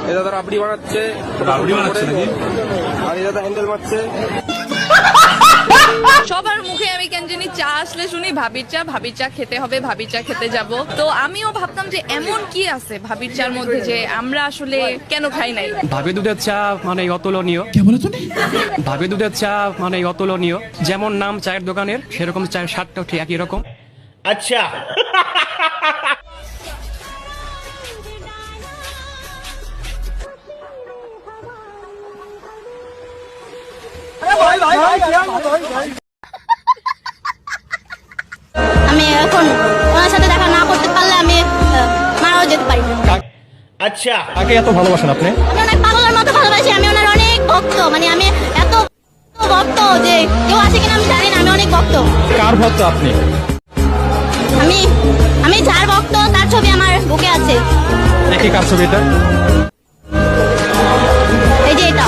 এই দাদা রাবড়ি বানাচ্ছে, রাবড়ি বানাচ্ছে নাকি? আর এই দাদা হ্যান্ডেল মারছে। সবার মুখে আমি কেন জানি চা আসলে শুনি ভাবির চা খেতে হবে, ভাবির চা খেতে যাব। তো আমিও ভাবতাম যে এমন কি আছে ভাবির চার মধ্যে যে আমরা আসলে কেন খাই নাই। ভাবি দুধের চা মানে অতুলনীয়। ভাবি দুধের চা মানে অতুলনীয়। যেমন নাম চায়ের দোকানের, সেরকম চায়ের স্বাদটাও ঠিক একই রকম। আচ্ছা। আমি এখন ওনার সাথে দেখা না করতে পারলে আমি মারাও যেতে পারি। আচ্ছা, কাকে এত ভালোবাসেন আপনি? আমি অনেক পাগলের মতো ভালোবাসি। আমি ওনার অনেক ভক্ত, মানে আমি এত ভক্ত যে কেউ আছে কিনা আমি জানি না। আমি অনেক ভক্ত। কার ভক্ত আপনি? আমি আমি যার ভক্ত তার ছবি আমার বুকে আছে। কি কার ছবি এটা? এই যে এটা।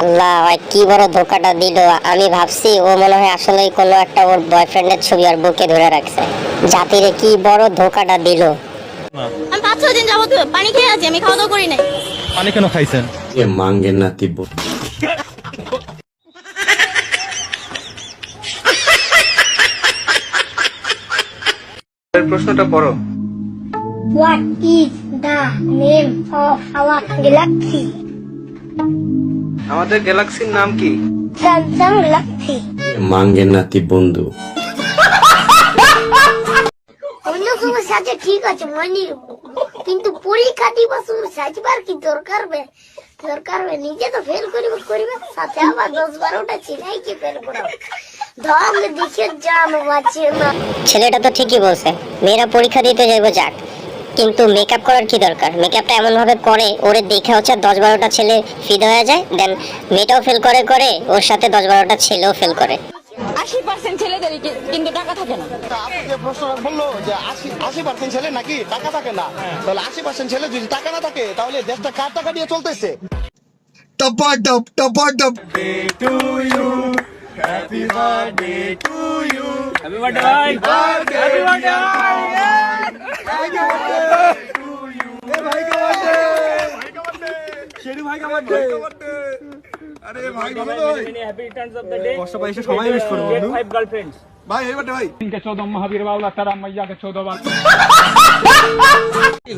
আল্লাহ ভাই কি বড় ধোকাটা দিল। আমি ভাবছি ও মনে হয় আসলেই কোনো একটা ওর বয়ফ্রেন্ডের ছবি আর বুকে ধরে রাখছে। জাতিরে কি বড় ধোকাটা দিল। আমি 5-6 দিন যাবত পানি খেয়ে আছি, আমি খাওয়া দাওয়া করি নাই। পানি কেন খাইছেন? এ মাঙ্গে না তিব্ব। প্রশ্নটা পড়ো। What is the name of our galaxy? আমাদের গ্যালাক্সির নাম কি? Samsung Galaxy. এ মাঙ্গে নাতি বন্ধু। অন্য সময় সাজে ঠিক আছে মানি, কিন্তু পরীক্ষা দিবস সাজবার কি দরকার বে? নিজে তো ফেল করিবে সাথে আবার 10-12টা চিনাই কি ফেল করাবে। ধম দেখে জান বাঁচে না। ছেলেটা তো ঠিকই বলছে, মেয়েরা পরীক্ষা দিতে যাইবো যাক, কিন্তু মেকআপ করার কি দরকার? মেকআপটা এমন ভাবে করে ওরে দেখে হচ্ছে 10-12টা ছেলে ফিদা হয়ে যায়, দেন মেয়েটাও ফেল করে ওর সাথে 10-12টা ছেলেও ফেল করে। 80% ছেলেদের কিন্তু টাকা থাকে না। আপনি যে প্রশ্নটা বললো যে 80% ছেলে নাকি টাকা থাকে না, তাহলে 80% ছেলে যদি টাকা না থাকে তাহলে দেশটা কার টাকা দিয়ে চলতেছে?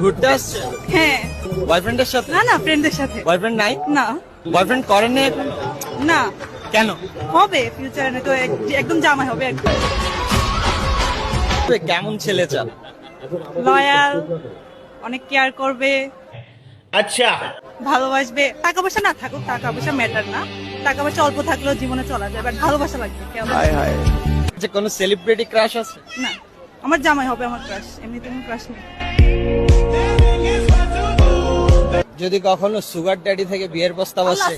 ঘুরতে আসছে? হ্যাঁ। বয়ফ্রেন্ডের সাথে? না ফ্রেন্ডদের সাথে। বয়ফ্রেন্ড নাই? না বয়ফ্রেন্ড করেন না কেন? হবে ফিউচারে, তো একদম জামাই হবে। কেমন ছেলে চান? লয়াল, অনেক কেয়ার করবে, আচ্ছা, ভালোবাসবে। টাকা পয়সা না থাকুক, টাকা পয়সা ম্যাটার না। টাকা পয়সা অল্প থাকলেও জীবনে চলা যায়, বাট ভালোবাসা লাগবে। যে কোনো সেলিব্রিটি ক্রাশ আছে? না, আমার জামাই হবে আমার ক্রাশ, এমনিতে আমার ক্রাশ নেই। যদি কখনো সুগার ড্যাডি থেকে বিয়ের প্রস্তাব আসে?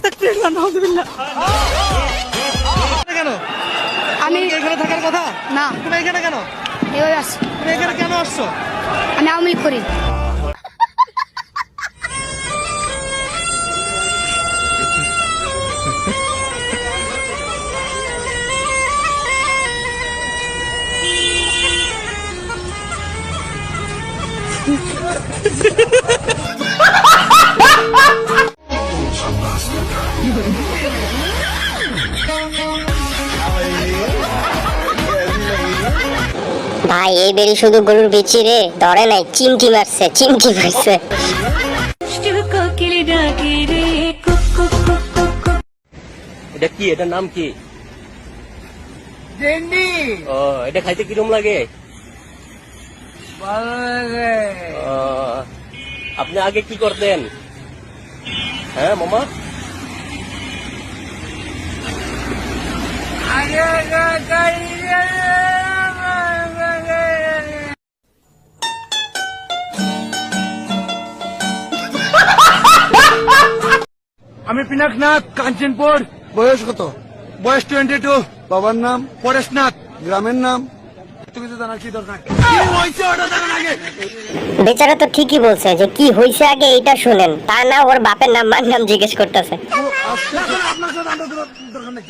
কেন? আমি এখানে থাকার কথা না, তুমি এখানে কেন? এবার আসি। তুমি এখানে কেন আসছো? আমি আওয়ামী লীগ করি। ভাই এই বেরি শুধু গরুর বিচি রে ধরে নাই, চিমটি মারছে। এটা কি? এটার নাম কি? ও, এটা খাইতে কিরম লাগে? ও, আপনি আগে কি করতেন? হ্যাঁ মামা? আমি পিনাকনাথ, কাঞ্চনপুর। বয়স কত? বয়স 22। বাবার নাম পরেশনাথ, গ্রামের নাম তুমি তো জানার কি দরকার? বেচারা তো ঠিকই বলছে যে কি হয়েছে আগে এইটা শুনেন, তা না ওর বাপের নাম মার নাম জিজ্ঞেস করতেছে। আপনার সাথে দরকার নেই।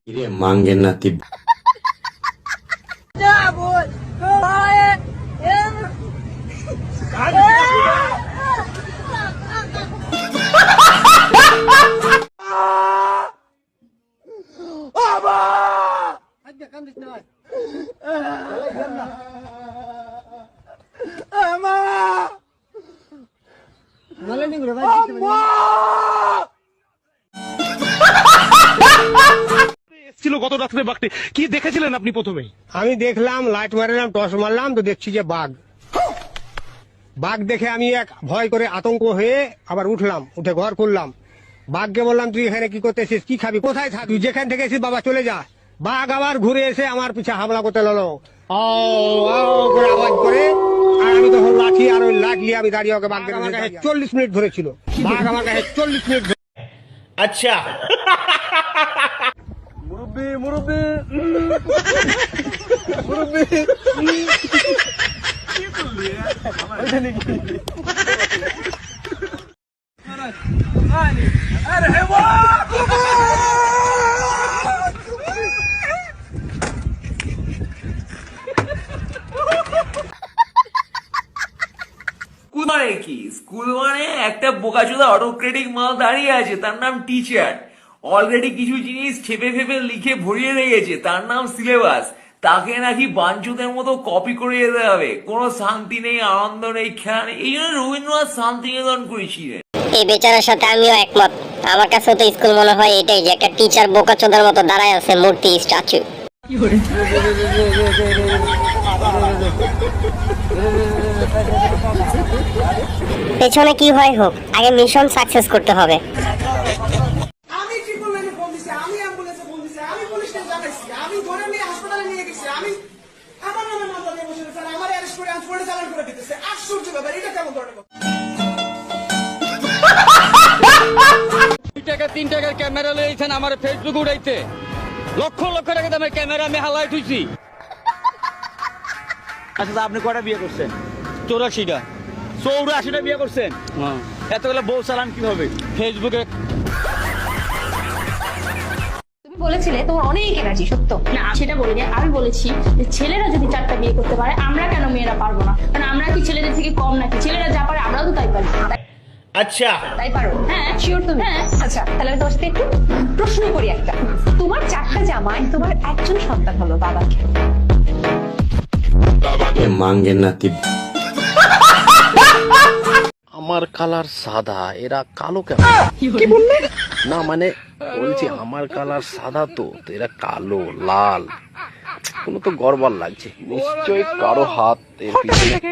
কিরে মাঙ্গের নাতি ছিল গত রাত্রে বাঘটি কি দেখেছিলেন আপনি প্রথমে? আমি দেখলাম, লাইট মারলাম, টর্চ মারলাম, তো দেখছি যে বাঘ। বাঘ দেখে আমি এক ভয় করে আতঙ্ক হয়ে আবার উঠলাম, উঠে ঘর খুললাম। বাঘকে বললাম, তুই এখানে কি করতে এসেছিস, কি খাবি, কোথায় থাকবি, তুই যেখান থেকে এসেছিস বাবা চলে যা। বাঘ আবার ঘুরে এসে আমার পিছে হামলা করতে লাগলো, করে আওয়াজ করে। আর আমি তখন লাঠি আর ওই লাঠ নিয়ে আমি দাঁড়িয়ে ওকে, বাঘ আমার কাছে 40 মিনিট ধরেছিল। বাঘ আমার কাছে 40 মিনিট ধরে। আচ্ছা, স্কুল মানে কি? স্কুল মানে একটা বোকাচোদা অটোক্রেটিক মাল দাঁড়িয়ে আছে, তার নাম টিচার। অলরেডি কিছু জিনিস ঠেপে ফেপে লিখে ভরিয়ে রেখেছে, তার নাম সিলেবাস। তাকে নাকি বাঞ্চুদের মতো কপি করে যেতে হবে। কোনো শান্তি নেই, আনন্দ নেই, খেলা নেই। এই জন্য রবীন্দ্রনাথ শান্তিনিকেতন করেছিলেন। এই বেচারার সাথে আমিও একমত। আমার কাছে তো স্কুল মনে হয় এটাই, যে একটা টিচার বোকাচোদার মতো দাঁড়ায় আছে, মূর্তি, স্ট্যাচু। পেছনে কি হয় হোক, আগে মিশন সাকসেস করতে হবে। আমি ট্রিপল লাইনে ফোন দিছি, আমি অ্যাম্বুলেন্সে ফোন দিছি, আমি পুলিশ স্টেশনে জানাইছি, আমি ধরে নিয়ে হাসপাতালে নিয়ে গেছি, আমি আমার নামে মামলা দিয়ে বসে রয়েছে, আমার অ্যারেস্ট করে আনফোল্ডে চালান করে দিতেছে। আশ্চর্য ব্যাপার, এটা কেমন ধরনের কথা? 2 টাকা 3 টাকার ক্যামেরা লইছেন আমার ফেসবুক উড়াইতে, লক্ষ লক্ষ টাকা দামের ক্যামেরা আমি হালাই তুইছি। আচ্ছা, আপনি কয়টা বিয়ে করছেন? 84টা। 84টা বিয়ে করছেন? এতগুলো বউ চালান কিভাবে? ফেসবুকে। তুমি বলেছিলে তোমার অনেক এনার্জি, সত্য না সেটা বলিনি। আমি বলেছি যে ছেলেরা যদি 4টা বিয়ে করতে পারে, আমরা কেন মেয়েরা পারবো না? কারণ আমরা কি ছেলেদের থেকে কম নাকি? ছেলেরা যা পারে আমরাও তো তাই পারি। আচ্ছা, তাই পারো? হ্যাঁ, শিওর তুমি? হ্যাঁ। আচ্ছা, তাহলে আমি তোমার সাথে একটু প্রশ্ন করি একটা। তোমার 4টা জামাই, তোমার একজন সন্তান হলো, বাবাকে। মাঙ্গের নাতি আমার কালার সাদা, এরা কালো কেন? না মানে বলছি আমার কালার সাদা, তো এরা কালো লাল, কোনো তো গড়বড় লাগছে। নিশ্চয়ই কারো হাত এর পিছনে।